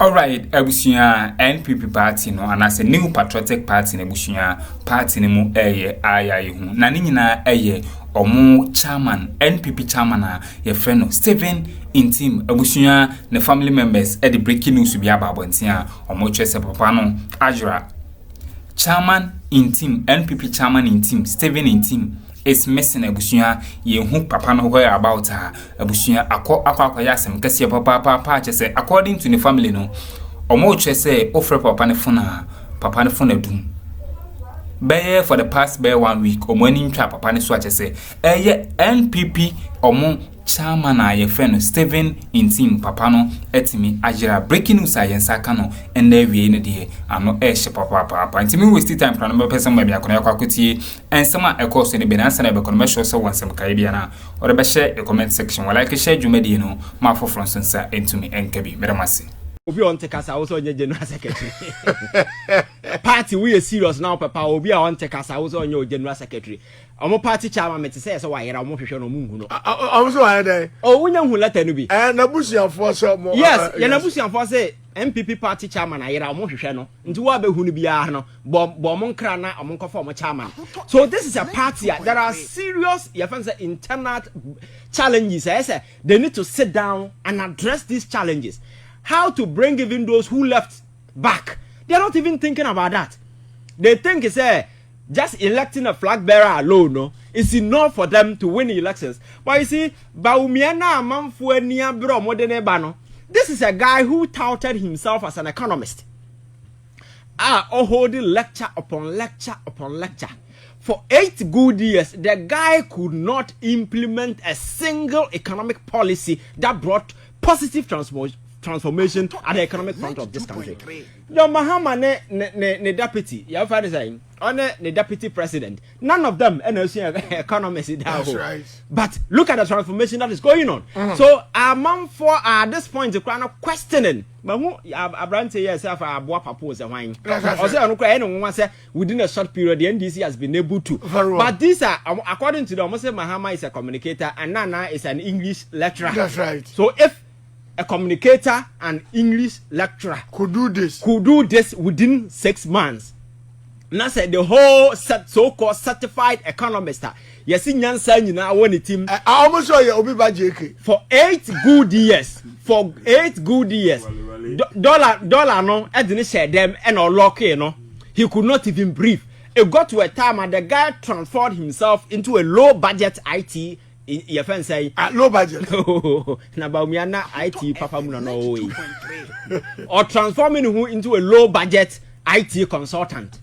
Alright, ebusuya NPP party no and as a new patriotic party na ebusuya party ne mu aya hu na ne nyina omo chairman NPP chairman a ye friend no Stephen Ntim ebusuya ne family members the breaking news bi ababonten a omo twese papa no Ajura chairman Ntim NPP chairman Ntim Stephen Ntim is missing ebusuya ye hu papa no where about her ebusuya akwa yasem kase papa chese according to the family no omo chese offer papa ne phone adum Beye for the past 1 week omo ani ntwa papa ne so chese NPP omo chairman a ye friend Stephen Ntim papa no etimi Ajira breaking news a yensa ka no ene wie ne de ano she papa ntimi waste time plan no person ma bia kono yakwakotie ensema ekoso ne benansa na be kono mesho so wansem kai bia na ore be share e comment section wala ke share dwumadi no ma for fransensa entumi enkabi medamase obi on take us also onye general secretary party we are serious now papa obi on take us also onye general secretary omo party chairman me say so wa yera omo hwehwe no munhu no omo so wa dey o wunya hu letter no bi na busuafo so mo yes ya na busuafo say NPP party chairman ayera omo hwehwe no nti wa be hu no bia no bo omo nkra na omo nkofo omo chairman so this is a party there are serious you find say internal challenges I say they need to sit down and address these challenges. How to bring even those who left back. They are not even thinking about that. They think it's just electing a flag bearer alone, no, it's enough for them to win elections. But you see, Bawumia na manfo nia bro modene bano. This is a guy who touted himself as an economist. Holding lecture upon lecture upon lecture. For 8 good years, the guy could not implement a single economic policy that brought positive transformation at the economic front of this country. Your Mahama ne deputy, you find saying, on the deputy president, none of them economists. That's right. But look at the transformation that is going on. So our man for at this point the crown of questioning. But who Abrante yourself a boa propose and wine. Also, say within a short period, the NDC has been able to. But these are according to the almost Mahama is a communicator and Nana is an English lecturer. That's right. So if a communicator and English lecturer could do this within 6 months. Now said the whole so-called certified economist. Yes, in Yansan, you know, one team. I almost saw you Obi by JK for 8 good years. For 8 good years, dollar no, I didn't say them and or lock you know. He could not even breathe. It got to a time and the guy transformed himself into a low budget IT. Your friend say low budget. Na Bawumia na IT papa mu no way. Or transforming who into a low budget IT consultant.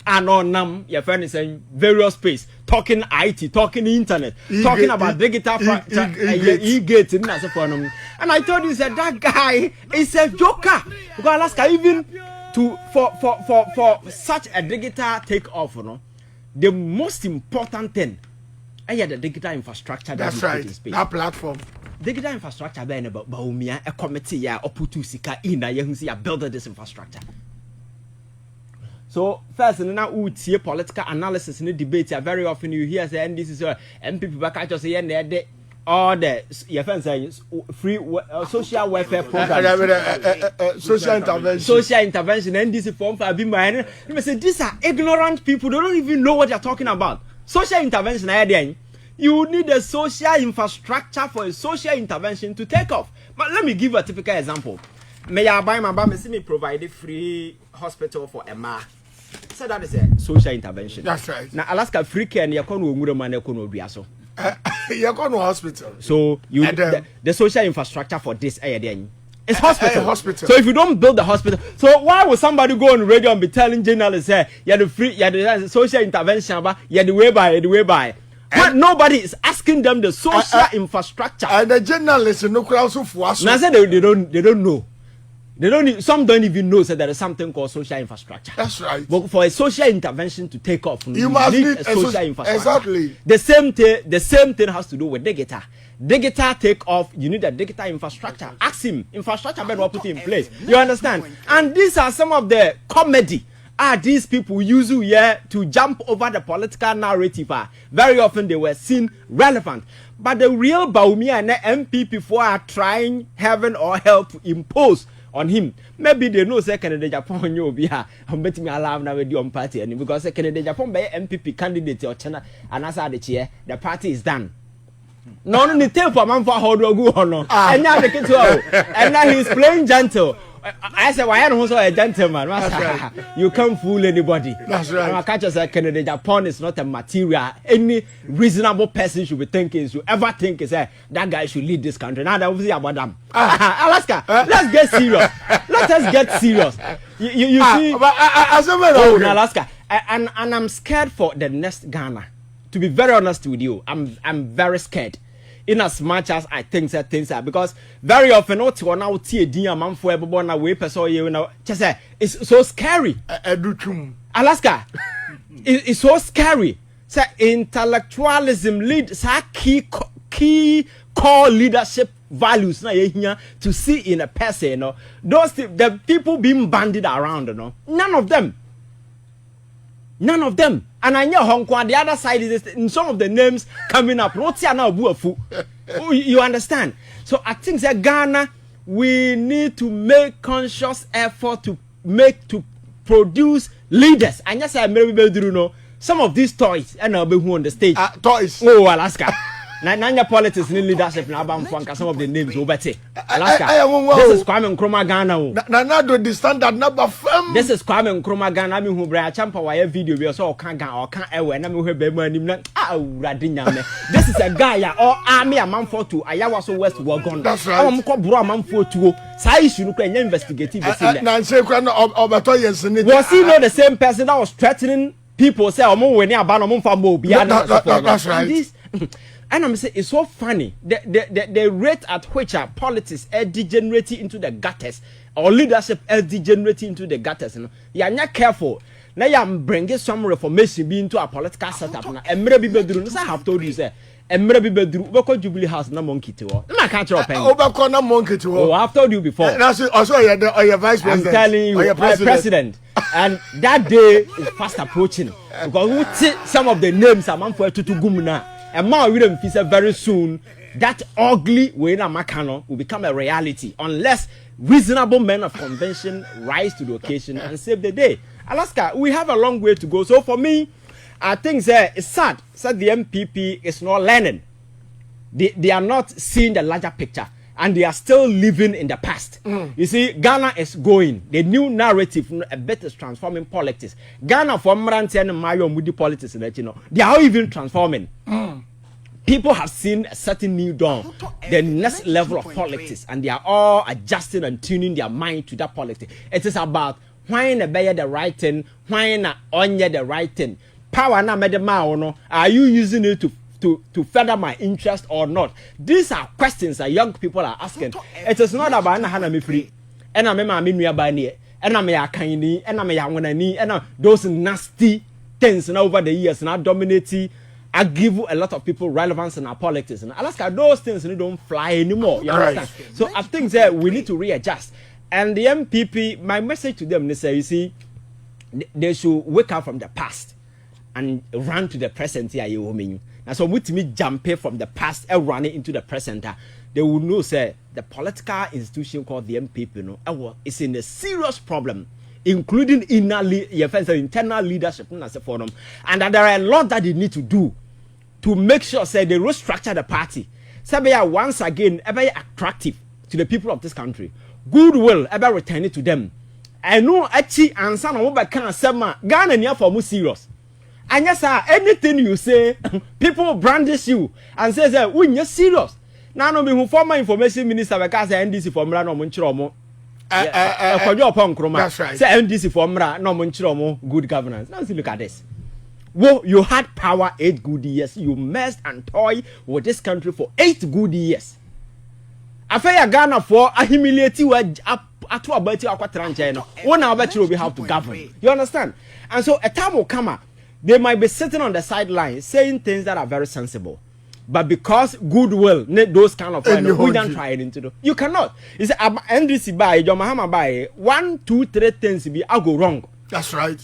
And on nam your friend is saying various space talking IT, talking internet, talking about digital e-gate and I told you that guy is a joker because Alaska even to for such a digital take off, you know, the most important thing the digital infrastructure. That's right. That platform. Digital infrastructure being about Bawumia, a committee ya oputu sika in a yehusi build this infrastructure. So first, now we see political analysis in the debate. Very often you hear say, and this is NPP back at say, and they all the your friends say free social welfare program, social intervention, and this form for being mine. You say these are ignorant people. They don't even know what they're talking about. Social intervention, you need a social infrastructure for a social intervention to take off. But let me give a typical example. May I buy my bam? See me provide a free hospital for Emma. So that is a social intervention. That's right. Now Alaska free care and you can't do man you can't you can't hospital. So you the social infrastructure for this it's hospital. Hospital. So if you don't build the hospital, so why would somebody go on radio and be telling journalists, hey, you're the free, you're the social intervention, but you're the way by. But nobody is asking them the social infrastructure. And the journalists no crowd so fast. Now I said they don't know. Some don't even know that there is something called social infrastructure. That's right. But for a social intervention to take off, you must need a social infrastructure. Exactly. The same thing has to do with digital. Digital take off, you need a digital infrastructure. Ask him, infrastructure better will put in place. You understand? And these are some of the comedy these people use to jump over the political narrative. Very often they were seen relevant. But the real Bawumia and the NPP are trying heaven or hell to impose on him. Maybe they know say Canada Japan you be here. I'm betting me allow now with your party and because say Canada Japan by NPP candidate or China and as the chair, the party is done. No, no, tape for man for how do go on. And now the kid and now he's playing gentle. I said, why am I also a gentleman? Right. You can't fool anybody. That's right. I can't just say Canada Japan is not a material. Any reasonable person should be thinking, should ever think is that guy should lead this country. Now that we see about them. Alaska, let's get serious. Let us get serious. You see, Alaska, and I'm scared for the next Ghana. To be very honest with you, I'm very scared. In as much as I think that things are because very often what you now see a dear man for everyone away person you know just say it's so scary. Alaska it's so scary. Say intellectualism lead say key core leadership values na here to see in a person, you know. Those the people being banded around, you know. None of them. And I know Hong Kong, the other side is in some of the names coming up. You understand? So I think that Ghana, we need to make conscious effort to produce leaders. And yes, I maybe do know some of these toys and I'll be who on the stage. Toys. Oh, Alaska. Nanya politics in leadership now about some of the names over there. Alaska. This is Kwame Nkrumah Ghana. Nana do the standard number firm. This is Kwame Nkrumah Ghana. Me who bring a champa wire video. We also can't go or can't ever. Na me who be money. This is a guy or army a man for two. I was so West Wagon. That's right. I'm called bro man for two. Sai should look and investigative. Was he not the same person that was threatening people? Say, "I'm when you ban on fambo." That's right. And I'm saying it's so funny the rate at which our politics are degenerating into the gutters or leadership are degenerating into the gutters. You know, you are not careful. Now you are bringing some reformation into our political setup. Now, and maybe bedroom. I have told you, say, and maybe bedroom. We call Jubilee House na monkey to. I can't drop pen. Over monkey to. Oh, I've told you before. That's also your vice president. I'm telling you, president. And that day is fast approaching because we see some of the names are man for to gumuna. And now we don't feel very soon that ugly way na makano will become a reality unless reasonable men of convention rise to the occasion and save the day. Alaska, we have a long way to go. So for me, I think that it's sad. That the NPP is not learning. They are not seeing the larger picture. And they are still living in the past. You see, Ghana is going. The new narrative, a bit is transforming politics. Ghana for Mranti and Mario Moody politics, you know, they are even transforming. People have seen a certain new dawn, the next level of politics, and they are all adjusting and tuning their mind to that politics. It is about why na bear the right thing, why na onye the right thing. Power na medema no. Are you using it to further my interest or not? These are questions that young people are asking. It is not about na hana me free. And I'm a minu abani. And I'm a kaini. And I'm a wanani. And those nasty things over the years now dominating. I give a lot of people relevance in our politics. And Alaska, those things don't fly anymore. You understand? So I think that we need to readjust. And the MPP, my message to them is, you see, they should wake up from the past and run to the present here. Now, so with me jumping from the past and running into the present, they will know, say, the political institution called the MPP, you know, is in a serious problem, including internal leadership, and that there are a lot that they need to do to make sure, say, they restructure the party. So they are once again ever attractive to the people of this country. Goodwill ever return it to them. I know actually and some of what can say, Ghana near for more serious. And yes, sir, anything you say, people brandish you and say, "We are serious." Now, no, me former information minister because NDC formula no munchiromo. That's right. Say NDC formula no munchiromo good governance. Now, see, look at this. Whoa, you had power 8 good years. You messed and toyed with this country for 8 good years. After Ghana for a humiliate you at to about you one hour bet you will have to govern. You understand? And so a time will come. They might be sitting on the sidelines saying things that are very sensible. But because goodwill, those kind of we don't try it into. You cannot. It's NDC by your Mahama by 1, 2, 3 things be I go wrong. That's right.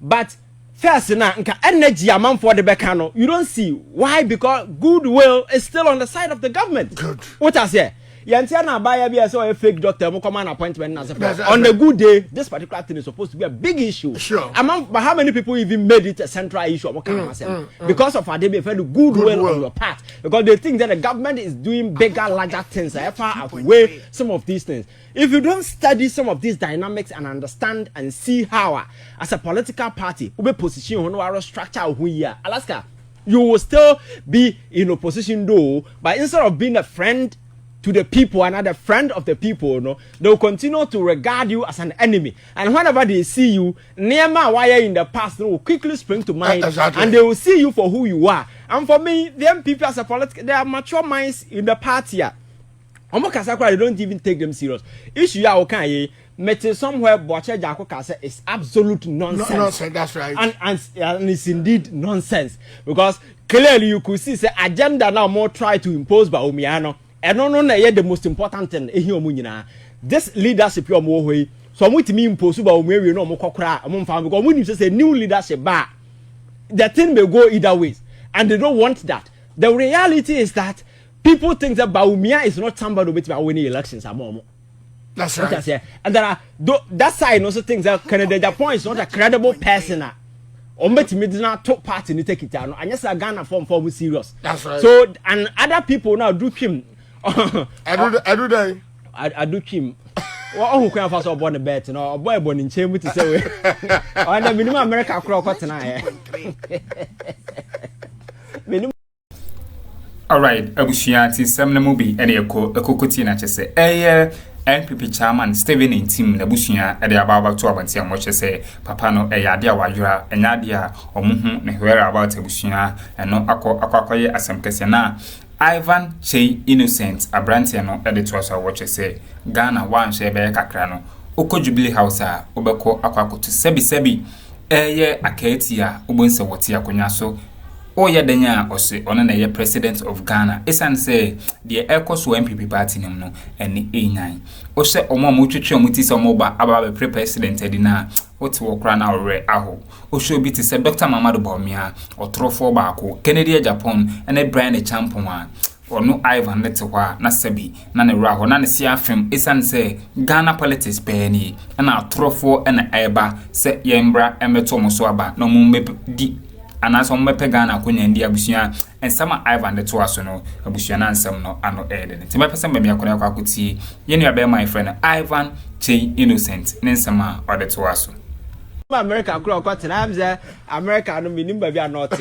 But first now, energy amount for the Becano, you don't see why, because goodwill is still on the side of the government. Good. What I say? Yantiana buyer be as a fake doctor, command appointment as a on a good day. This particular thing is supposed to be a big issue. Sure. But how many people even made it a central issue? Because of they be very goodwill on your part. Because they think that the government is doing bigger, larger things, far outweigh some of these things. If you don't study some of these dynamics and understand and see how, as a political party, we position on our structure who here, Alaska, you will still be in opposition though, but instead of being a friend to the people, another friend of the people, no, they will continue to regard you as an enemy. And whenever they see you, Nema wire in the past, they will quickly spring to mind, and they will see you for who you are. And for me, the MPP as a political, they are mature minds in the party. They don't even take them serious. Issue ya okay, met somewhere Boche Jako Kase is absolute nonsense. Nonsense, that's right. And it's indeed nonsense. Because clearly you could see the agenda now more try to impose Bawumia. And no the most important thing this leadership you more way. So I'm with me impose Bawumia no more kokra among family because when you say new leadership bar, the thing may go either ways. And they don't want that. The reality is that people think that Bawumia is not somebody who will win elections. That's right. And there are that side also thinks that Canada Japan is not a credible person. Ombeti medina top part in the take it and yes, Ghana form serious. That's right. So and other people now do him. I do him. Who can first of born a bet no boy born in chamber to say on the minimum America crop tonight. All right, Abushianti, some movie, and a cocotina chese. NPP chairman Stephen Ntim na bushia e de ababa to abanti amoche say papa no e yade awadura enyadia omuhu ne hwere about bushia eno akwakoye asemkese na Ivan Chey Innocent abranti no e de to so watch say Ghana wan she be kakra no oko Jubilee House a obeko akwakoto sebi eye akati a obonse wote akonya so Oya denya ose ono na ye president of Ghana esan say the ekos NPP party nim no ene enyan o se omo twetwe omuti se omo ba aba be president edina oti wo kra na ore aho o show bi ti se Dr. Bawumia otrofo baako Kennedy Japan ene Brian Champion a ono Ivan Letwa na sebi na ne raho na ne sia fem esan say Ghana politics be ni na atrofo ena eba se yembra emeto mo so aba no mu di anaso mmepe Ghana konya ndi abusia ensama Ivan de toaso no abusia na nsam no ano ede ne timepe sem bia akona akwakuti yenu abe my friend Ivan Chey Innocent ne nsama ode toaso America crop got times America no minim ba bia not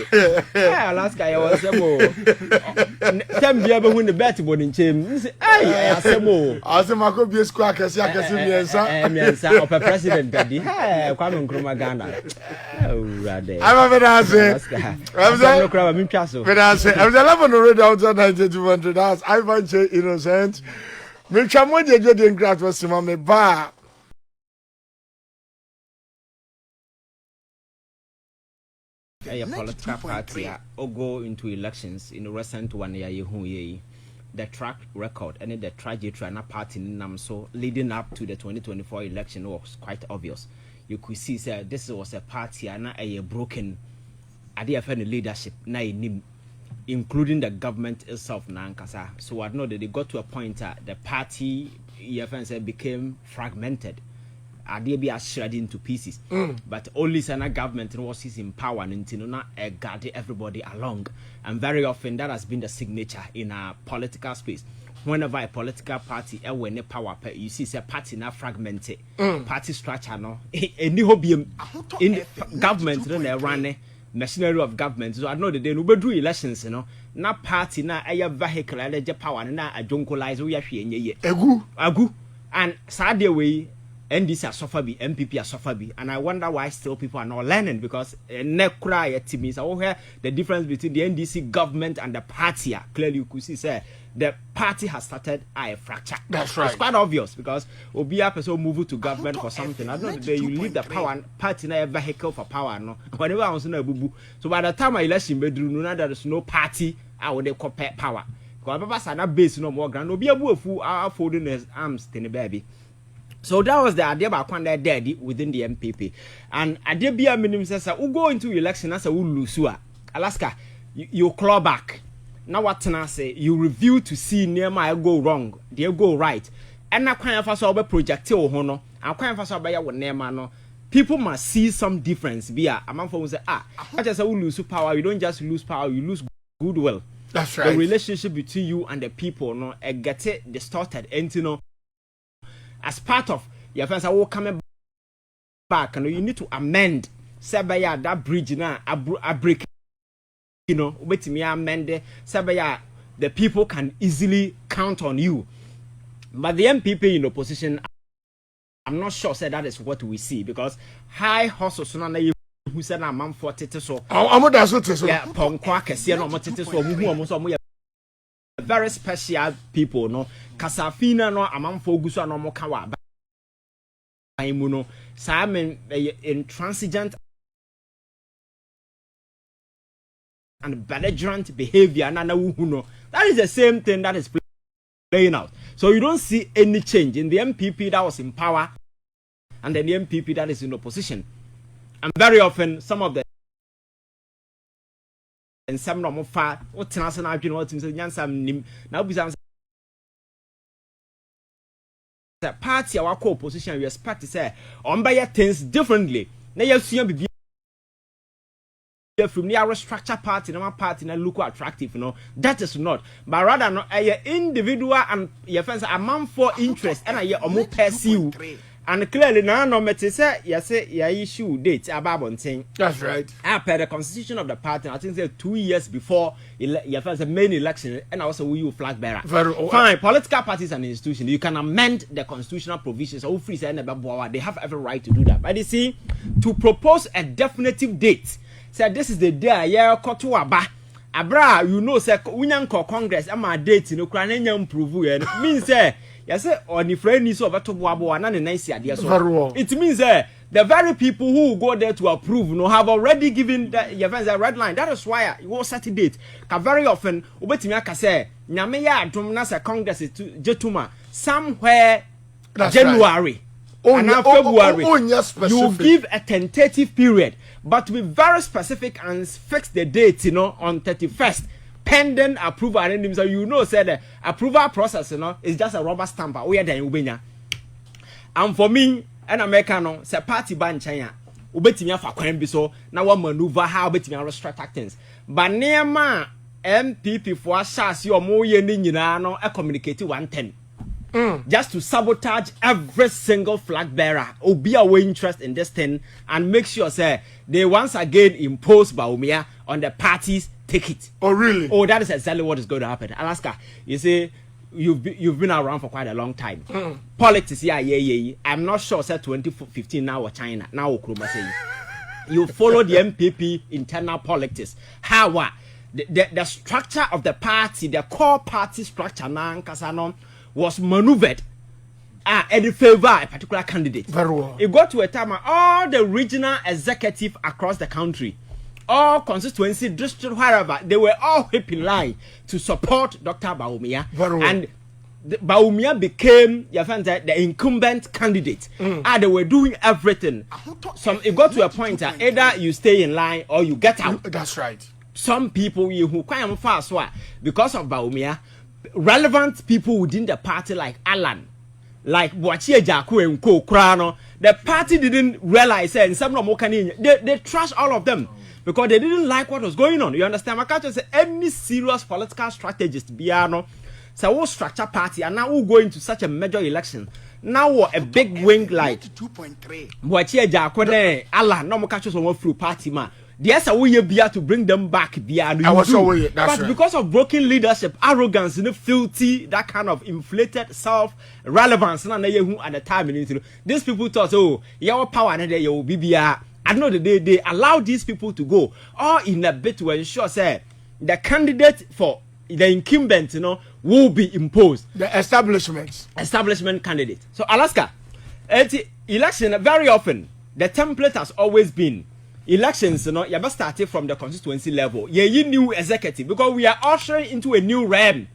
Alaska ya wasemo tem bia be hu ne bet bo ne chem say asemo asema ko bi school akese miensa of president daddy kwame nkroma Ghana urade I'm a vedase no craba mi twaso vedase I'm the level no read out 9200 that's Ivan Chey Innocent me twamo je de ngrat wasema me ba a political party or go into elections in the recent 1 year the track record and the trajectory and a party in so leading up to the 2024 election was quite obvious. You could see that this was a party and a broken idea for the leadership including the government itself nankasa. So I know that they got to a point that the party became fragmented. They be shredded into pieces, but only Sana government was in power and not guard everybody along, and very often that has been the signature in a political space. Whenever a political party when a power, you see a party now fragmented, party structure no, a new hobby in government don't run machinery of government. So I know that they will do elections, na party na a vehicle and power na a jonkolize we are here agu and sad way. NDC are suffer be, MPP are suffer be, and I wonder why still people are not learning because nekra to me. So here the difference between the NDC government and the party clearly you could see say the party has started a fracture. That's right. It's quite obvious because Obia person move to government for something. I don't know you leave the power party na a vehicle for power no. Whenever I was no bubu. So by the time I election bedroom, no there is no party I would compare power. Because Baba sana base no more grand. Obia bu fu are folding his arms to the baby. So that was the idea about Kwanda dead within the NPP. And idea be a minimum says who go into election as a lose Alaska, you claw back. now what can I say? You review to see near my go wrong, they go right. And na kwan fa so be project ho no akwan fa so be ya wo nema no people must see some difference bia amanfo will say I just say we lose power, you don't just lose power, you lose goodwill. That's right. The relationship between you and the people no get it distorted, and you know as part of your friends are all coming back, and you need to amend sabaya that bridge na a break, you know, wait me amend sabaya the people can easily count on you. But the NPP in opposition, I'm not sure say that is what we see, because high hustle so na who said na man for tete so I'm not so tete so yeah ponkwa kese no mo tete so mo very special people no kasafina no amanfo guso no mo kawa ban mu no sa men intransigent and belligerent behavior na wu no, that is the same thing that is playing out. So you don't see any change in the NPP that was in power and then the NPP that is in opposition. And very often some of the and some normal far what national you know what nim now be the party our co-opposition we expect to say on by things differently. Now you see be from the structure party, no party, na look attractive, you know. That is not, but rather no a individual and your friends a man for interest and a more pursue. And clearly now no matter say yes ya issue date about one thing. That's right. Per the constitution of the party, I think say 2 years before your friends the main election, and also we you flag bearer. Fine, political parties and institutions, you can amend the constitutional provisions. So free say they have every right to do that. But you see, to propose a definitive date. Say this is the day ya koto aba abra you know say unyanko congress ama date no kra na nya improve e means say yes on the friend is over to boabo na nice ade so it means the very people who go there to approve no have already given the events a red line. That is why you will set a date ka very often obetimi aka say nyame ya adom na say congress jetuma somewhere January. Right. And now February, you give a tentative period, but to be very specific and fix the date, you know, on 31st, pending approval. And so you know, say the approval process, you know, is just a rubber stamp. We are there, Ubenya. And for me, an American, say party ban China, Ubetimia for crime, so now one maneuver how Ubetimia restrict things. But near ma NPP for us, you are more yen, you know, a communicate 110. Just to sabotage every single flag bearer or be away interest in this thing and make sure say they once again impose Bawumia on the party's ticket. Oh really? Oh, that is exactly what is going to happen. Alaska, you see, you've been around for quite a long time. Politics, yeah. I'm not sure say 2015 now or China now Akroma say you follow the NPP internal politics. How the structure of the party, the core party structure now, Kasano. Was maneuvered in favor of a particular candidate. Very well. It got to a time all the regional executive across the country, all constituency, district, wherever, they were all hip in line to support Dr. Bawumia. Very well. And Bawumia became the incumbent candidate. They were doing everything. It got to a point that either you stay in line or you get out. That's right. Some people who quite fast because of Bawumia. Relevant people within the party like Alan, like Boachie Jaku and Co. Krano, the party didn't realize and some of them they trashed all of them because they didn't like what was going on. You understand? I can't say any serious political strategist Biano, so we'll structure party and now we'll go into such a major election. Now a big wing like Boachie Jaku Alan, no more catches on through party man. Yes, I will be to bring them back. But because of broken leadership, arrogance, filthy, that kind of inflated self-relevance, at the time, these people thought, oh, your power and they will be. I know that they allow these people to go, or in a bit to ensure, say, the candidate for the incumbent, will be imposed. The establishment candidate. So Alaska, election very often the template has always been. Elections, you have started from the constituency level. You new executive because we are ushering into a new realm.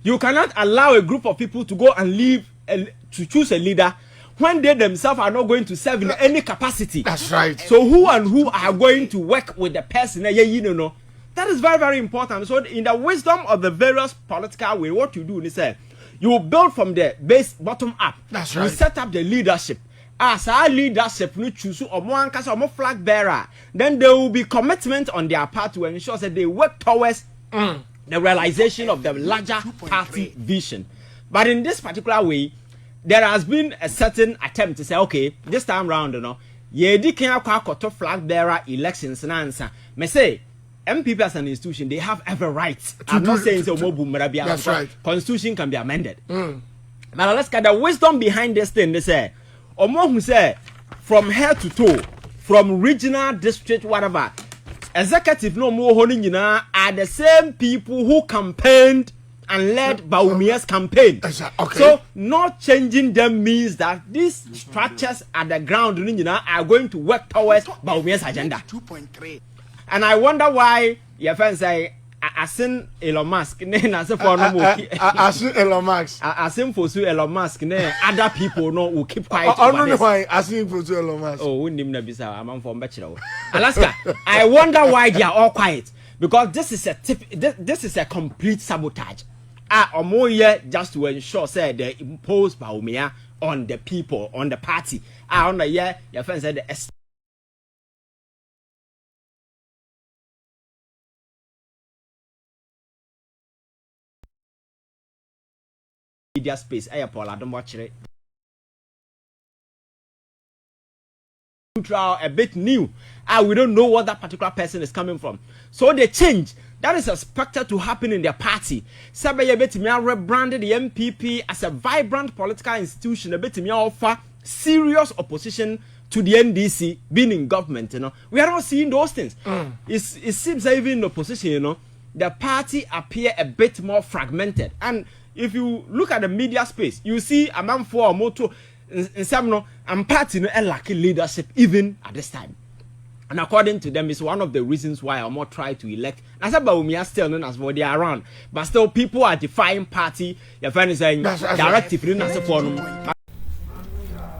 You cannot allow a group of people to go and leave to choose a leader when they themselves are not going to serve in any capacity. That's right. So who are going to work with the person? That That is very, very important. So in the wisdom of the various political way, what you do is you build from the base bottom up. That's you right. set up the leadership. As our leadership, you choose or flag bearer, then there will be commitment on their part to ensure that they work towards the realization of the larger party vision. But in this particular way, there has been a certain attempt to say, okay, this time round, ye can flag bearer elections and answer. Me say, MPP as an institution, they have every right. I'm not saying so. That's right. Constitution can be amended. But let's get the wisdom behind this thing. They say, Omo who say, from head to toe, from regional, district, whatever, executive no more holding are the same people who campaigned and led Bawumia's campaign. Okay. So not changing them means that these structures at the ground are going to work towards Bawumia's agenda. 2.3. And I wonder why your friends say I seen Elon Musk I seen Elon Musk. I seen for Elon Musk other people will keep quiet. I don't know why I seen for Elon Musk. Oh, we name bisa I'm from Bachelor. Alaska. I wonder why they are all quiet, because this is a complete sabotage. Or more just to ensure say they impose Bawumia on the people, on the party. On the year your friends said the media space. I don't watch it. A bit new. We don't know what that particular person is coming from. So the change that is expected to happen in their party. Sabe bit me rebranded the NPP as a vibrant political institution. A bit me offer serious opposition to the NDC being in government. We are not seeing those things. It seems that even in opposition, the party appear a bit more fragmented. And if you look at the media space, you see a man for a motto in some and party lacking leadership even at this time. And according to them, it's one of the reasons why I'm not trying to elect. I said Bawumia still known as what they are around, but still people are defying party. Your friend is saying directive for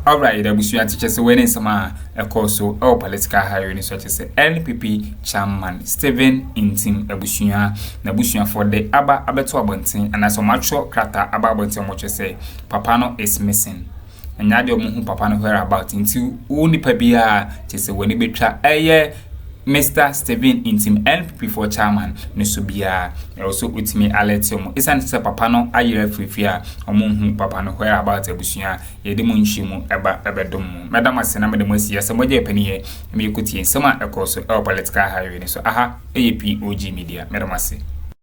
Alright, the Bushia teachers winning some a course so all political hiring such as NPP chairman Stephen Ntim Bushia for the Abeto Bunting and as a mature crata about Bunting what you say Papano is missing. And Addo who Papano heard about into only Pabia just when he betra Mr. Stephen Ntim NPP for chairman Nusubia also with me Aletium isn't a Papano a year free fear among whom Papano heard about a Bushia Yedimunshimu Ebedum Madam Asena the Mosia somebody penny me could see some a course of political hiring so aha POG Media Madam Assi.